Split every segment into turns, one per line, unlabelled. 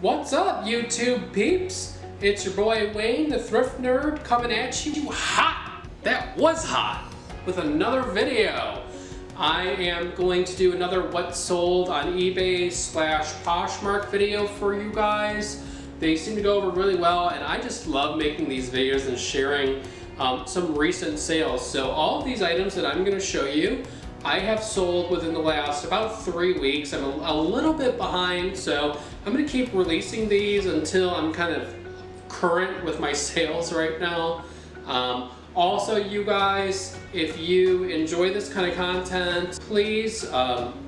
What's up, YouTube peeps? It's your boy Wayne, the Thrift Nerd, coming at you hot. That was hot with another video. I am going to do another what sold on eBay / Poshmark video for you guys. They seem to go over really well, and I just love making these videos and sharing some recent sales. So all of these items that I'm going to show you, I have sold within the last about 3 weeks. I'm a little bit behind, so I'm going to keep releasing these until I'm kind of current with my sales right now. Also, you guys, if you enjoy this kind of content, please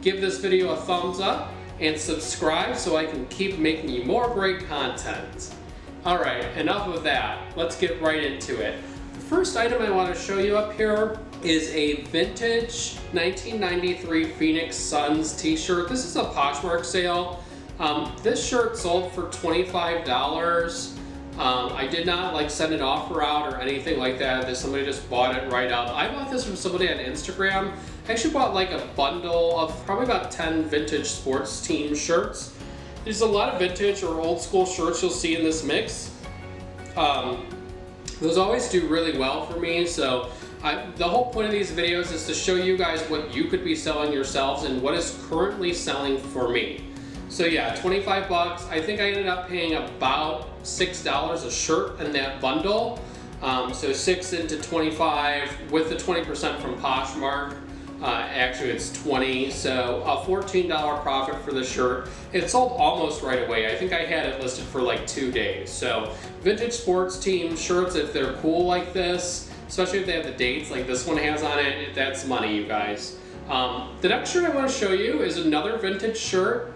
give this video a thumbs up and subscribe so I can keep making you more great content. All right, enough of that. Let's get right into it. The first item I want to show you up here is a vintage 1993 Phoenix Suns t-shirt. This is a Poshmark sale. This shirt sold for $25. I did not send an offer out or anything like that. Somebody just bought it right out. I bought this from somebody on Instagram. I actually bought a bundle of probably about 10 vintage sports team shirts. There's a lot of vintage or old school shirts you'll see in this mix. Those always do really well for me. So the whole point of these videos is to show you guys what you could be selling yourselves and what is currently selling for me. So yeah, 25 bucks. I think I ended up paying about $6 a shirt in that bundle. So 6 into 25 with the 20% from Poshmark. Actually it's 20, so a $14 profit for the shirt. It sold almost right away. I think I had it listed for 2 days. So vintage sports team shirts, if they're cool like this, especially if they have the dates like this one has on it, that's money, you guys. The next shirt I want to show you is another vintage shirt.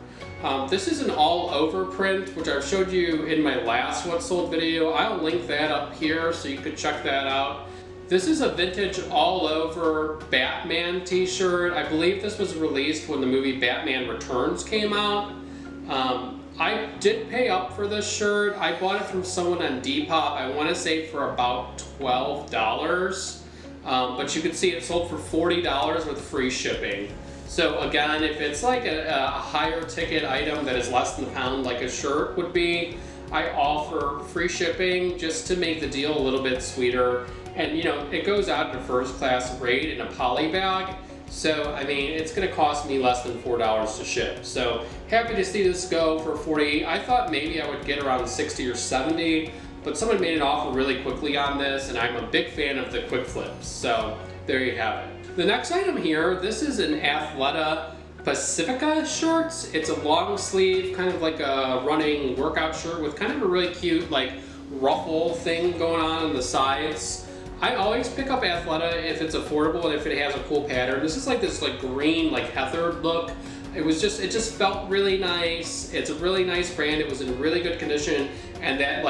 This is an all-over print, which I've showed you in my last What Sold video. I'll link that up here so you could check that out. This is a vintage all-over Batman t-shirt. I believe this was released when the movie Batman Returns came out. I did pay up for this shirt. I bought it from someone on Depop, I want to say for about $12. But you can see it sold for $40 with free shipping. So again, if it's a higher ticket item that is less than a pound, like a shirt would be, I offer free shipping just to make the deal a little bit sweeter. And it goes out in a first class rate in a poly bag. So I mean, it's gonna cost me less than $4 to ship. So happy to see this go for 40. I thought maybe I would get around 60 or 70, but someone made an offer really quickly on this, and I'm a big fan of the quick flips. So there you have it. The next item here, this is an Athleta Pacifica shorts. It's a long sleeve, kind of like a running workout shirt with kind of a really cute ruffle thing going on the sides. I always pick up Athleta if it's affordable and if it has a cool pattern. This is this green heathered look. It just felt really nice. It's a really nice brand. It was in really good condition, and that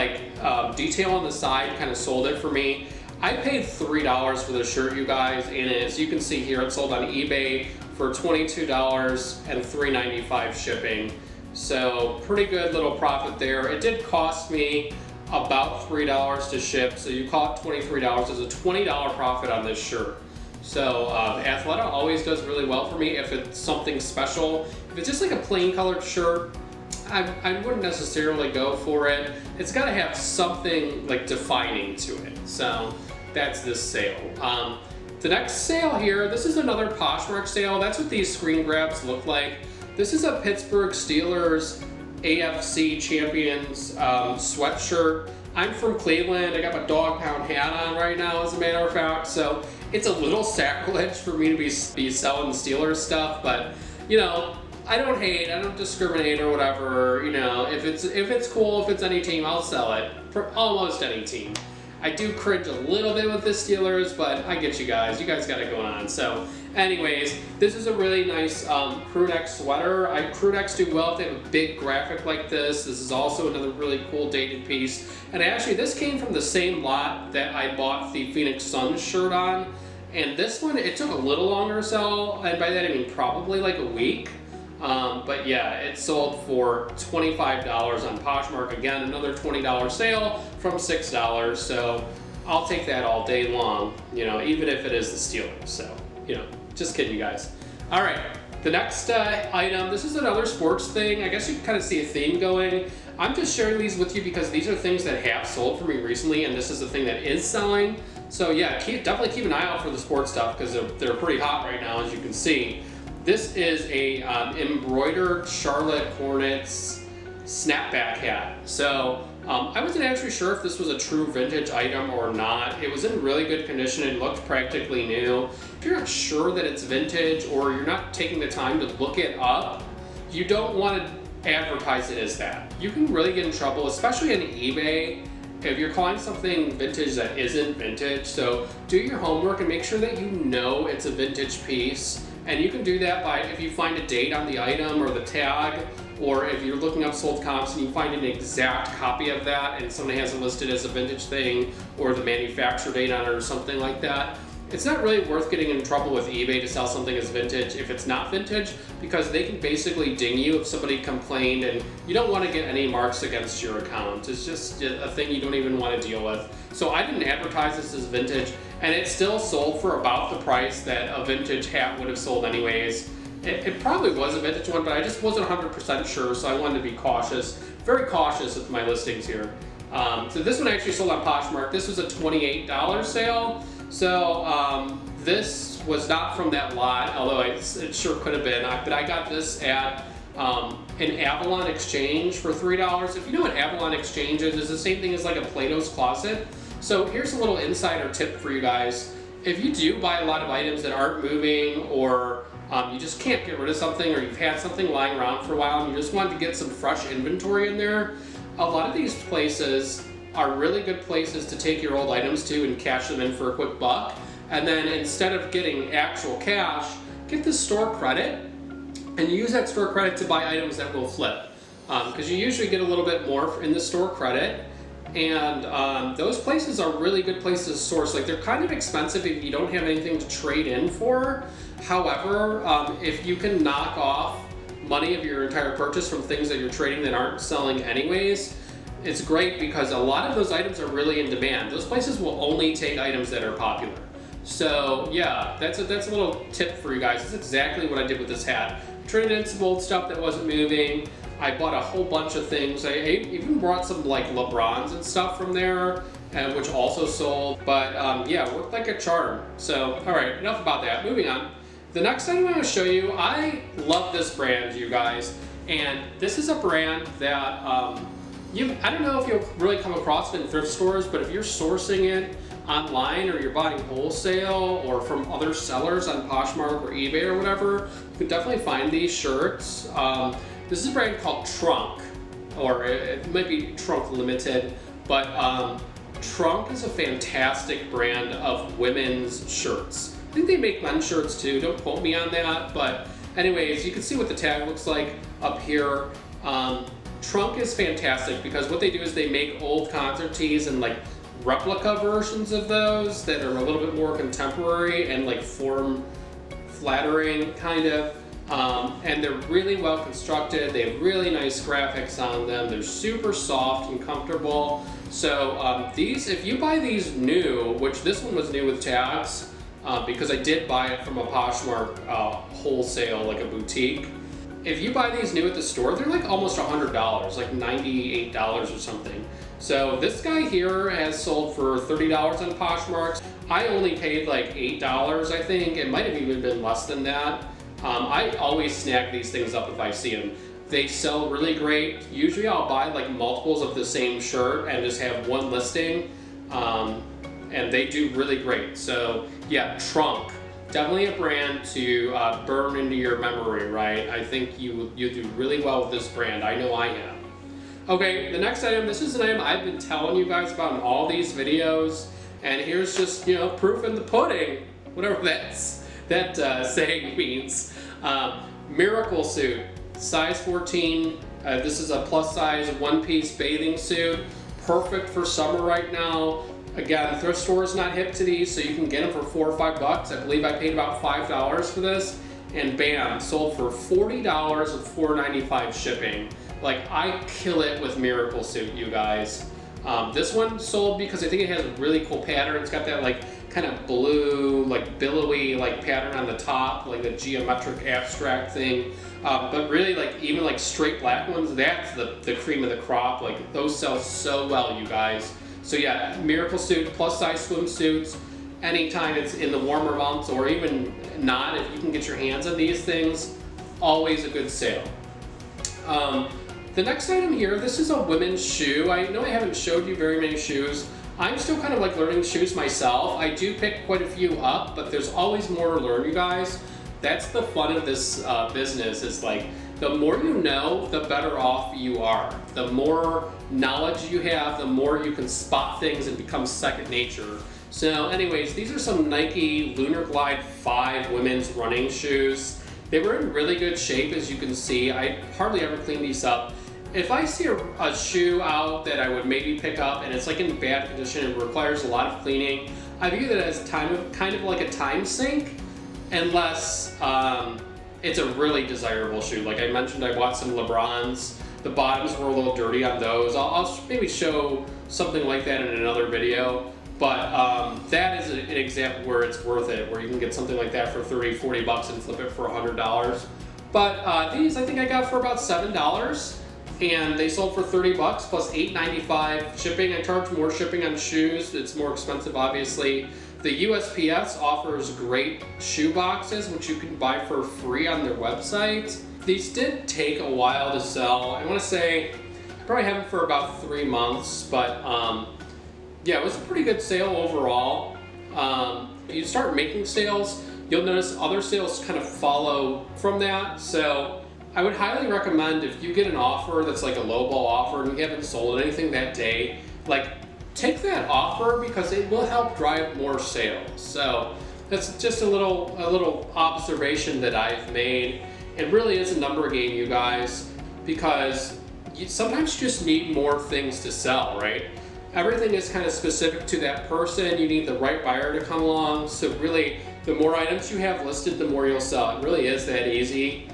detail on the side kind of sold it for me. I paid $3 for this shirt, you guys, and as you can see here, it sold on eBay for $22 and $3.95 shipping. So pretty good little profit there. It did cost me about $3 to ship, so you call it $23. There's a $20 profit on this shirt. So Athleta always does really well for me if it's something special. If it's just a plain colored shirt, I wouldn't necessarily go for it. It's got to have something defining to it. So that's this sale. The next sale here, this is another Poshmark sale. That's what these screen grabs look like. This is a Pittsburgh Steelers AFC Champions sweatshirt. I'm from Cleveland. I got my dog pound hat on right now, as a matter of fact. So it's a little sacrilege for me to be selling Steelers stuff, but I don't hate, I don't discriminate or whatever. If it's cool, if it's any team, I'll sell it for almost any team. I do cringe a little bit with the Steelers, but I get you guys. You guys got it going on. So anyways, this is a really nice crew neck sweater. Crew necks do well if they have a big graphic like this. This is also another really cool dated piece. And actually, this came from the same lot that I bought the Phoenix Suns shirt on. And this one, it took a little longer to sell, and by that I mean probably a week. But yeah, it sold for $25 on Poshmark. Again, another $20 sale from $6. So I'll take that all day long, even if it is the Steelers. So, just kidding, you guys. All right, The next item, this is another sports thing. I guess you can kind of see a theme going. I'm just sharing these with you because these are things that have sold for me recently, and this is the thing that is selling. So yeah, definitely keep an eye out for the sports stuff because they're pretty hot right now, as you can see. This is a embroidered Charlotte Hornets snapback hat. So I wasn't actually sure if this was a true vintage item or not. It was in really good condition and looked practically new. If you're not sure that it's vintage or you're not taking the time to look it up, you don't want to advertise it as that. You can really get in trouble, especially on eBay, if you're calling something vintage that isn't vintage. So do your homework and make sure that you know it's a vintage piece. And you can do that by, if you find a date on the item or the tag, or if you're looking up sold comps and you find an exact copy of that and someone has it listed as a vintage thing or the manufacturer date on it or something like that. It's not really worth getting in trouble with eBay to sell something as vintage if it's not vintage, because they can basically ding you if somebody complained, and you don't want to get any marks against your account. It's just a thing you don't even want to deal with. So I didn't advertise this as vintage, and it still sold for about the price that a vintage hat would have sold anyways. It probably was a vintage one, but I just wasn't 100% sure, so I wanted to be cautious, very cautious with my listings here. So this one actually sold on Poshmark. This was a $28 sale. So this was not from that lot, although it sure could have been. But I got this at an Avalon Exchange for $3. If you know what Avalon Exchange is, it's the same thing as like a Plato's Closet. So here's a little insider tip for you guys. If you do buy a lot of items that aren't moving, or you just can't get rid of something, or you've had something lying around for a while and you just wanted to get some fresh inventory in there, a lot of these places are really good places to take your old items to and cash them in for a quick buck. And then instead of getting actual cash, get the store credit and use that store credit to buy items that will flip. Because you usually get a little bit more in the store credit. And those places are really good places to source. Like, they're kind of expensive if you don't have anything to trade in for. However, if you can knock off money of your entire purchase from things that you're trading that aren't selling anyways, it's great because a lot of those items are really in demand. Those places will only take items that are popular. So yeah, that's a little tip for you guys. That's exactly what I did with this hat. Traded in some old stuff that wasn't moving. I bought a whole bunch of things. I even brought some like LeBrons and stuff from there, which also sold. But yeah, worked like a charm. So all right, enough about that. Moving on. The next item I'm going to show you, I love this brand, you guys. And this is a brand that I don't know if you'll really come across it in thrift stores, but if you're sourcing it online or you're buying wholesale or from other sellers on Poshmark or eBay or whatever, you can definitely find these shirts. This is a brand called Trunk, or it might be Trunk Limited, but Trunk is a fantastic brand of women's shirts. I think they make men's shirts too, don't quote me on that, but anyways, you can see what the tag looks like up here. Trunk is fantastic because what they do is they make old concert tees and like replica versions of those that are a little bit more contemporary and like form flattering kind of. And they're really well constructed. They have really nice graphics on them. They're super soft and comfortable. So these, if you buy these new, which this one was new with tags, because I did buy it from a Poshmark wholesale, like a boutique. If you buy these new at the store, they're like almost $100, like $98 or something. So this guy here has sold for $30 on Poshmark. I only paid like $8, I think. It might have even been less than that. I always snag these things up if I see them. They sell really great. Usually I'll buy like multiples of the same shirt and just have one listing. And they do really great. So yeah, Trunk. Definitely a brand to burn into your memory, right? I think you do really well with this brand. I know I have. Okay, the next item, this is an item I've been telling you guys about in all these videos, and here's just, you know, proof in the pudding, whatever that saying means. Miracle suit, size 14. This is a plus size one-piece bathing suit, perfect for summer right now. Again, thrift store is not hip to these, so you can get them for $4 or $5. I believe I paid about $5 for this, and bam, sold for $40 with $4.95 shipping. Like, I kill it with Miracle Suit, you guys. This one sold because I think it has a really cool pattern. It's got that like kind of blue, like billowy, like pattern on the top, like the geometric abstract thing. But really, like even like straight black ones, that's the cream of the crop. Like those sell so well, you guys. So yeah, Miracle Suit, plus size swimsuits, anytime it's in the warmer months or even not, if you can get your hands on these things, always a good sale. The next item here, this is a women's shoe. I know I haven't showed you very many shoes. I'm still kind of like learning shoes myself. I do pick quite a few up, but there's always more to learn, you guys. That's the fun of this business, is like, the more you know, the better off you are. The more knowledge you have, the more you can spot things and become second nature. So anyways, these are some Nike Lunar Glide 5 women's running shoes. They were in really good shape, as you can see. I hardly ever clean these up. If I see a shoe out that I would maybe pick up and it's like in bad condition and requires a lot of cleaning, I view that as kind of like a time sink, unless it's a really desirable shoe. Like I mentioned, I bought some LeBrons. The bottoms were a little dirty on those. I'll maybe show something like that in another video. But that is an example where it's worth it, where you can get something like that for 30, 40 bucks and flip it for $100. But these I think I got for about $7. And they sold for 30 bucks plus $8.95 shipping. I charge more shipping on shoes. It's more expensive, obviously. The USPS offers great shoe boxes, which you can buy for free on their website. These did take a while to sell. I want to say I probably have them for about 3 months, but yeah, it was a pretty good sale overall. If you start making sales, you'll notice other sales kind of follow from that. So I would highly recommend, if you get an offer that's like a lowball offer and you haven't sold anything that day, like take that offer, because it will help drive more sales. So that's just a little observation that I've made. It really is a number game, you guys, because sometimes you just need more things to sell, right? Everything is kind of specific to that person. You need the right buyer to come along. So really, the more items you have listed, the more you'll sell. It really is that easy.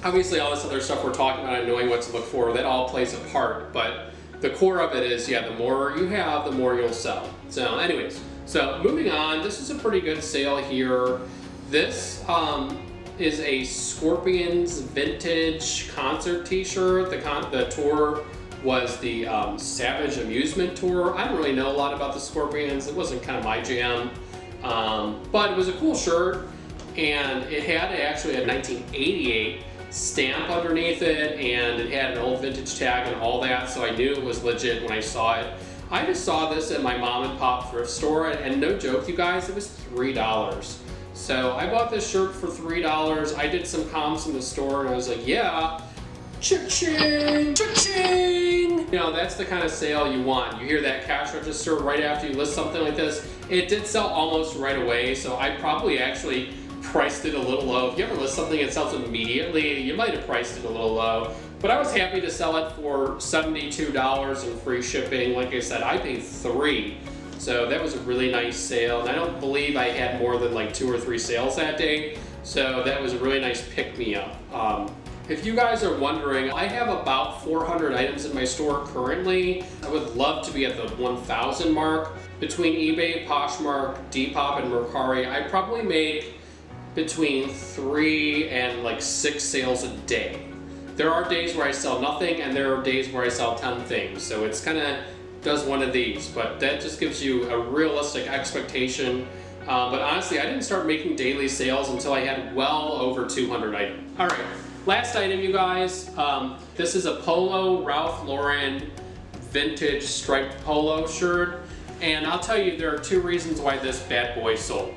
Obviously all this other stuff we're talking about and knowing what to look for, that all plays a part, but the core of it is, yeah, the more you have, the more you'll sell. So anyways, so moving on, this is a pretty good sale here. This is a Scorpions vintage concert t-shirt. The tour was the Savage Amusement Tour. I don't really know a lot about the Scorpions. It wasn't kind of my jam, but it was a cool shirt. And it had actually a 1988 stamp underneath it, and it had an old vintage tag and all that, so I knew it was legit when I saw it. I just saw this at my mom and pop thrift store, and no joke, you guys, it was $3. So I bought this shirt for $3. I did some comps in the store, and I was like, yeah, cha-ching, cha-ching. You know, that's the kind of sale you want. You hear that cash register right after you list something like this. It did sell almost right away, so I probably actually priced it a little low. If you ever list something that sells immediately, you might have priced it a little low. But I was happy to sell it for $72 and free shipping. Like I said, I paid $3. So that was a really nice sale. And I don't believe I had more than like 2 or 3 sales that day. So that was a really nice pick-me-up. If you guys are wondering, I have about 400 items in my store currently. I would love to be at the 1,000 mark. Between eBay, Poshmark, Depop, and Mercari, I probably make between 3 and like 6 sales a day. There are days where I sell nothing, and there are days where I sell 10 things. So it's kind of does one of these, but that just gives you a realistic expectation. But honestly, I didn't start making daily sales until I had well over 200 items. All right, last item, you guys. This is a Polo Ralph Lauren vintage striped polo shirt. And I'll tell you, there are 2 reasons why this bad boy sold.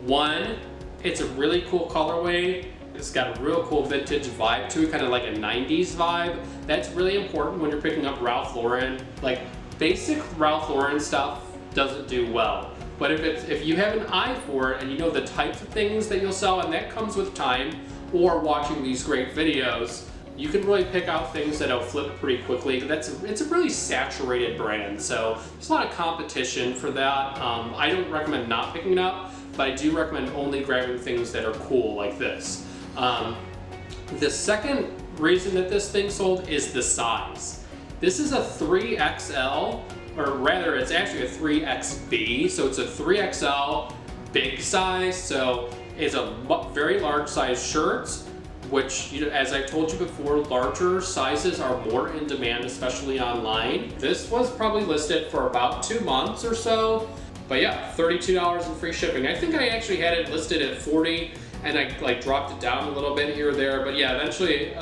One, it's a really cool colorway. It's got a real cool vintage vibe to it, kind of like a 90s vibe. That's really important when you're picking up Ralph Lauren. Like, basic Ralph Lauren stuff doesn't do well. But if you have an eye for it and you know the types of things that you'll sell, and that comes with time, or watching these great videos, you can really pick out things that'll flip pretty quickly. It's a really saturated brand, so there's a lot of competition for that. I don't recommend not picking it up, but I do recommend only grabbing things that are cool like this. The second reason that this thing sold is the size. This is a 3XL, or rather it's actually a 3XB, so it's a 3XL big size, so it's a very large size shirt, which, you know, as I told you before, larger sizes are more in demand, especially online. This was probably listed for about 2 months or so, but yeah, $32 in free shipping. I think I actually had it listed at 40, and I like dropped it down a little bit here or there, but yeah, eventually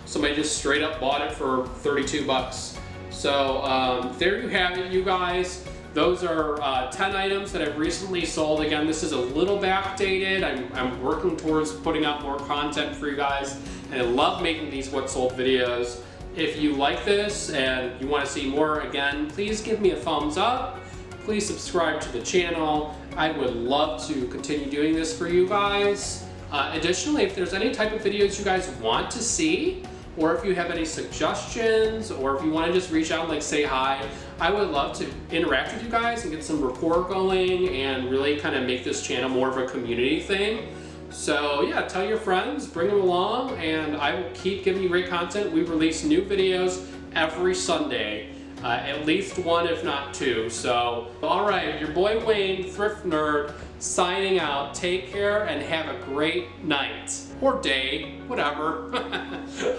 somebody just straight up bought it for 32 bucks. So there you have it, you guys. Those are 10 items that I've recently sold. Again, this is a little backdated. I'm working towards putting out more content for you guys, and I love making these what sold videos. If you like this and you want to see more, again, please give me a thumbs up. Please subscribe to the channel. I would love to continue doing this for you guys. Additionally, if there's any type of videos you guys want to see, or if you have any suggestions, or if you want to just reach out and like say hi, I would love to interact with you guys and get some rapport going and really kind of make this channel more of a community thing. So yeah, tell your friends, bring them along, and I will keep giving you great content. We release new videos every Sunday, at least 1 if not 2. So all right, your boy Wayne, Thrift Nerd, signing out. Take care and have a great night or day, whatever.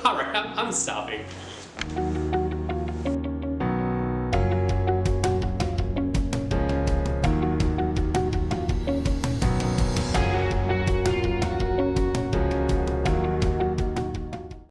All right, I'm stopping.